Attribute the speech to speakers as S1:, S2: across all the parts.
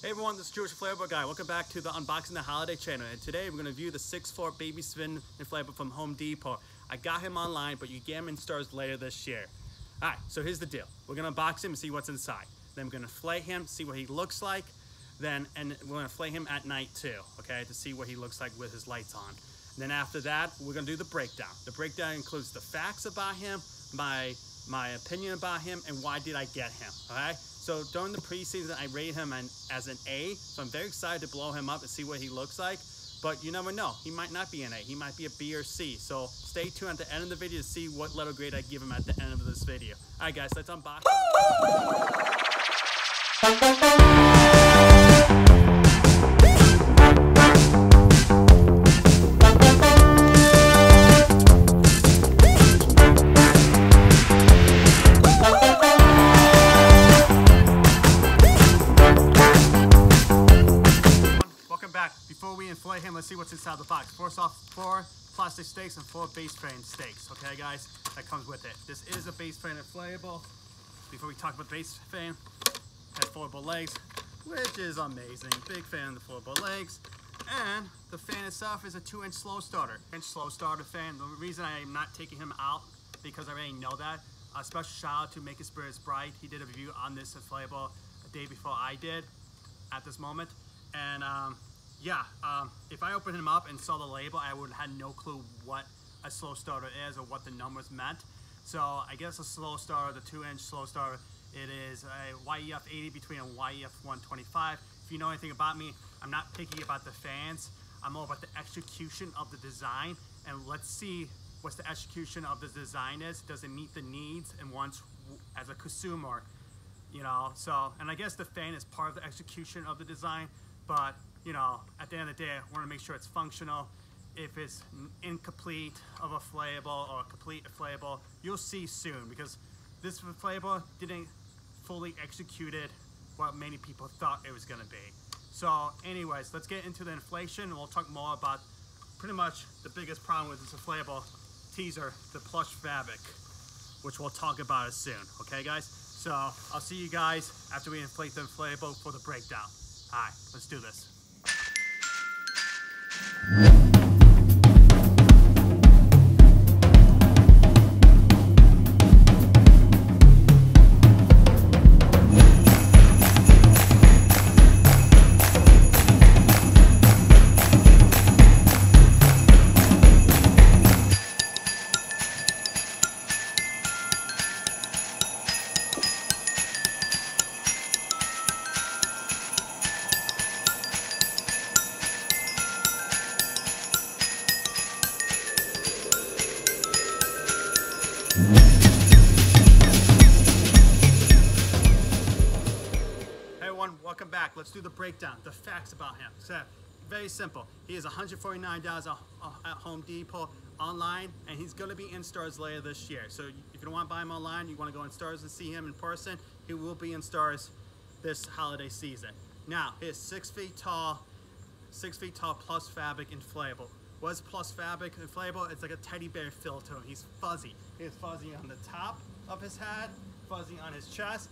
S1: Hey everyone, this is Jewish Inflatable Guy. Welcome back to the Unboxing the Holiday channel. And today we're going to view the 6'4" Baby Sven inflatable from Home Depot. I got him online, but you get him in stores later this year. Alright, so here's the deal. We're going to unbox him and see what's inside. Then we're going to inflate him, see what he looks like. And we're going to inflate him at night too, okay, to see what he looks like with his lights on. And then after that, we're going to do the breakdown. The breakdown includes the facts about him, my opinion about him, and why did I get him, alright? So during the preseason, I rated him as an A, so I'm very excited to blow him up and see what he looks like. But you never know, he might not be an A, he might be a B or C. So stay tuned at the end of the video to see what letter grade I give him at the end of this video. Alright guys, let's unbox him. Before we inflate him, let's see what's inside the box. First off, 4 plastic stakes and 4 base frame stakes. Okay, guys, that comes with it. This is a base frame inflatable. Before we talk about base frame, has foldable legs, which is amazing. Big fan of the foldable legs. And the fan itself is a 2-inch slow starter. Fan. The reason I am not taking him out, because I already know that. A special shout out to Make His Spirits Bright. He did a review on this inflatable a day before I did at this moment. And if I opened him up and saw the label, I would have had no clue what a slow starter is or what the numbers meant. So I guess a slow starter, the 2-inch slow starter, it is a YEF 80 between a YEF 125. If you know anything about me, I'm not picky about the fans. I'm all about the execution of the design. And let's see what the execution of the design is. Does it meet the needs and wants as a consumer? You know, so, and I guess the fan is part of the execution of the design, but you know, at the end of the day, I want to make sure it's functional. If it's incomplete of a inflatable or a complete inflatable, you'll see soon, because this inflatable didn't fully execute it what many people thought it was going to be. So anyways, let's get into the inflation, and we'll talk more about pretty much the biggest problem with this inflatable teaser, the plush fabric, which we'll talk about it soon. Okay, guys? So I'll see you guys after we inflate the inflatable for the breakdown. All right, let's do this. Hey everyone, welcome back. Let's do the breakdown, the facts about him. So, very simple. He is $149 at Home Depot online, and he's going to be in stores later this year. So if you don't want to buy him online, you want to go in stores and see him in person, he will be in stores this holiday season. Now, he is 6 feet tall plus fabric inflatable. What's plus fabric inflatable? It's like a teddy bear feel to him. He's fuzzy. He is fuzzy on the top of his head, fuzzy on his chest,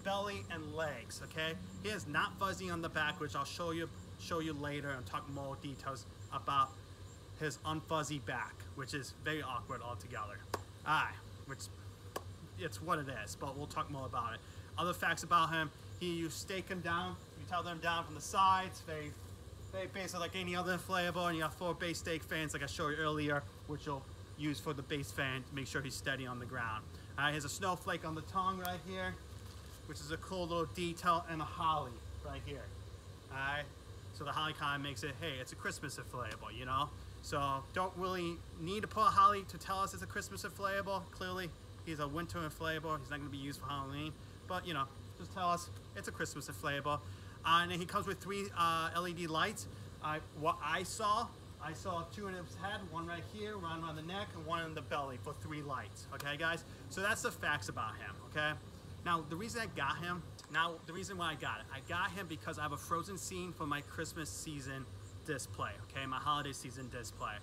S1: belly, and legs. Okay, he is not fuzzy on the back, which I'll show you later and talk more details about his unfuzzy back, which is very awkward altogether. Which it's what it is, but we'll talk more about it. Other facts about him: you stake him down, you tell them down from the sides, very basic like any other inflatable, and you got 4 base stake fans like I showed you earlier, which you'll use for the base fan to make sure he's steady on the ground. He has a snowflake on the tongue right here, which is a cool little detail, and a holly right here. Alright, so the holly kind of makes it, hey, it's a Christmas inflatable, you know? So don't really need to put a holly to tell us it's a Christmas inflatable. Clearly, he's a winter inflatable. He's not going to be used for Halloween, but you know, just tell us it's a Christmas inflatable. And then he comes with 3 LED lights. What I saw 2 in his head, 1 right here, 1 around the neck, and 1 in the belly for 3 lights. Okay, guys? So that's the facts about him, okay? Now, the reason why I got him because I have a frozen scene for my Christmas season display, okay? My holiday season display.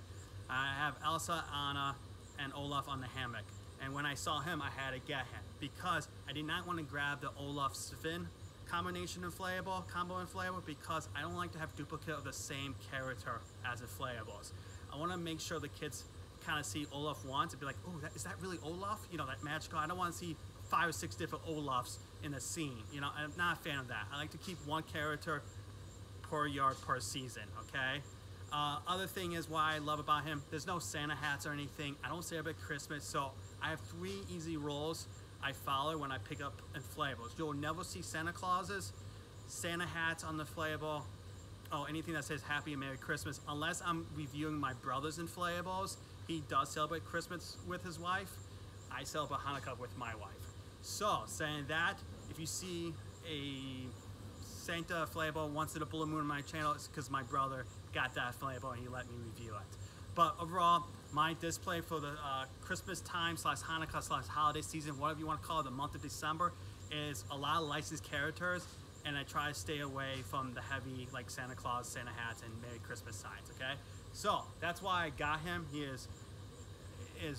S1: I have Elsa, Anna, and Olaf on the hammock. And when I saw him, I had to get him because I did not want to grab the Olaf Sven combination inflatable, combo inflatable, because I don't like to have duplicate of the same character as inflatables. I want to make sure the kids kind of see Olaf once and be like, oh, is that really Olaf? You know, that magical. I don't want to see 5 or 6 different Olafs in a scene. You know, I'm not a fan of that. I like to keep one character per yard per season, okay? Other thing is why I love about him, there's no Santa hats or anything. I don't celebrate Christmas, so I have 3 easy rules I follow when I pick up inflatables. You'll never see Santa Clauses, Santa hats on the inflatable, anything that says Happy and Merry Christmas, unless I'm reviewing my brother's inflatables. He does celebrate Christmas with his wife. I celebrate Hanukkah with my wife. So, saying that, if you see a Santa inflatable once in a blue moon on my channel, it's because my brother got that inflatable and he let me review it. But overall, my display for the Christmas time / Hanukkah / holiday season, whatever you want to call it, the month of December, is a lot of licensed characters, and I try to stay away from the heavy like Santa Claus, Santa hats, and Merry Christmas signs, okay? So that's why I got him. He is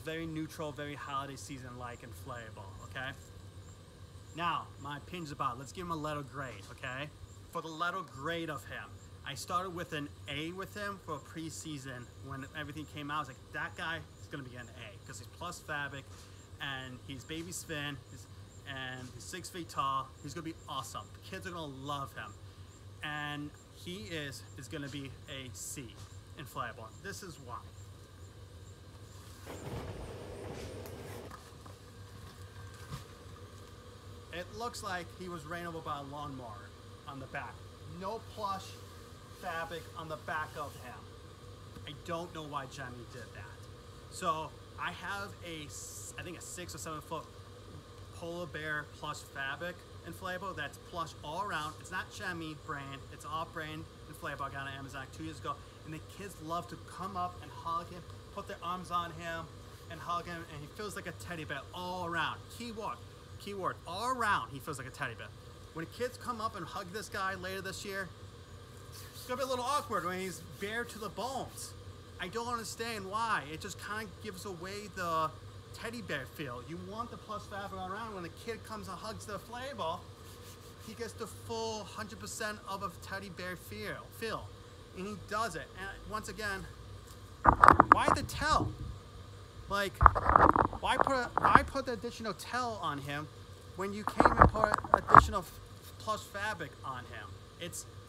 S1: very neutral, very holiday season-like inflatable, okay? Now, my opinions about it. Let's give him a letter grade, okay? For the letter grade of him, I started with an A with him for preseason. When everything came out, I was like, that guy is gonna be an A, because he's plus fabric, and he's baby Sven, and he's 6 feet tall. He's gonna be awesome. The kids are gonna love him. And he is gonna be a C inflatable. This is why. It looks like he was ran over by a lawnmower on the back. No plush fabric on the back of him. I don't know why Gemmy did that. So I have I think a 6 or 7 foot polar bear plush fabric inflatable that's plush all around. It's not Gemmy brand, it's off-brand inflatable I got on Amazon 2 years ago. And the kids love to come up and hug him, put their arms on him and hug him, and he feels like a teddy bear all around. Keyword, all around he feels like a teddy bear. When kids come up and hug this guy later this year, it's gonna be a little awkward when he's bare to the bones. I don't understand why. It just kind of gives away the teddy bear feel. You want the plus fabric around. When the kid comes and hugs the inflatable, he gets the full 100% of a teddy bear feel. And he does it. And once again, why the tell? Like, why put the additional tell on him when you came and put additional plush fabric on him?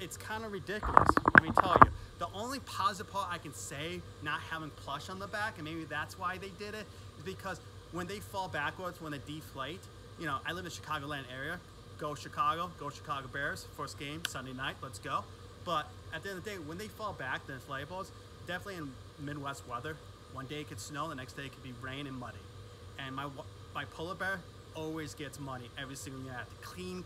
S1: It's kind of ridiculous, let me tell you. The only positive part I can say not having plush on the back, and maybe that's why they did it, is because when they fall backwards, when they deflate, you know, I live in the Chicagoland area. Go Chicago Bears. First game, Sunday night, let's go. But at the end of the day, when they fall back, the inflatables, definitely in Midwest weather, one day it could snow, the next day it could be rain and muddy. And my polar bear always gets muddy every single year. I have to clean.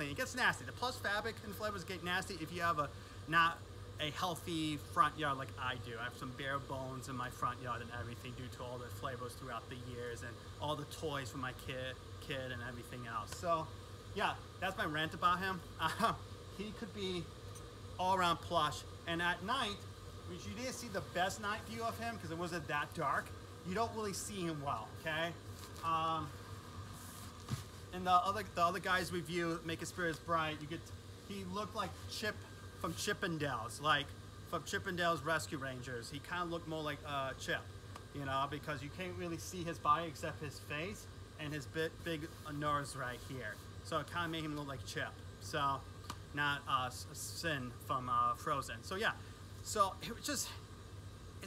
S1: It gets nasty. The plus fabric inflatables get nasty if you have not a healthy front yard like I do. I have some bare bones in my front yard and everything due to all the inflatables throughout the years and all the toys for my kid and everything else. So yeah, that's my rant about him. He could be all around plush. And at night, which you didn't see the best night view of him because it wasn't that dark, you don't really see him well, okay? And the other guys review, Make His Spirits Bright, he looked like Chip from Chippendales, from Chippendales Rescue Rangers. He kind of looked more like Chip, you know, because you can't really see his body except his face and his big nose right here. So it kind of made him look like Chip. So, not Sven from Frozen. So yeah, so it's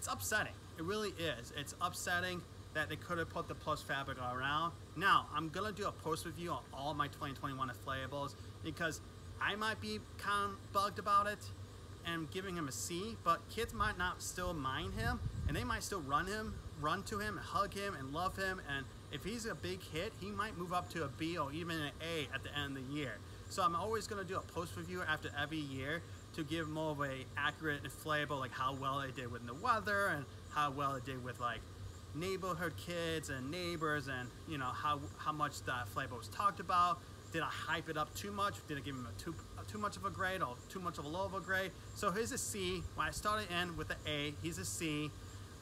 S1: upsetting. It really is. It's upsetting that they could have put the plush fabric around. Now, I'm gonna do a post review on all my 2021 inflatables because I might be kind of bugged about it and giving him a C, but kids might not still mind him and they might still run to him and hug him and love him, and if he's a big hit, he might move up to a B or even an A at the end of the year. So I'm always gonna do a post review after every year to give more of a accurate inflatable, like how well it did with the weather and how well it did with like neighborhood kids and neighbors, and you know how much the inflatable was talked about. Did I hype it up too much? Did I give him too much of a grade or too much of a low of a grade? So here's a C. When I started in with the A, he's a C.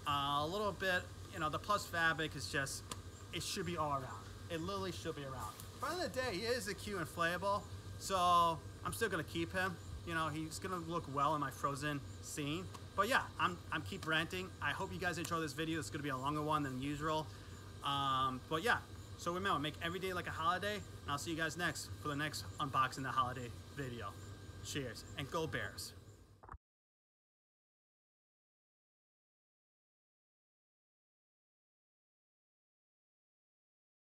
S1: A little bit, you know, the plus fabric is just, it should be all around. It literally should be around. At the end of the day, he is a cute inflatable, So I'm still gonna keep him. You know, he's gonna look well in my frozen scene. But yeah, I'm keep ranting. I hope you guys enjoy this video. It's gonna be a longer one than usual. But yeah, so remember, make every day like a holiday, and I'll see you guys next for the next unboxing the holiday video. Cheers, and go Bears.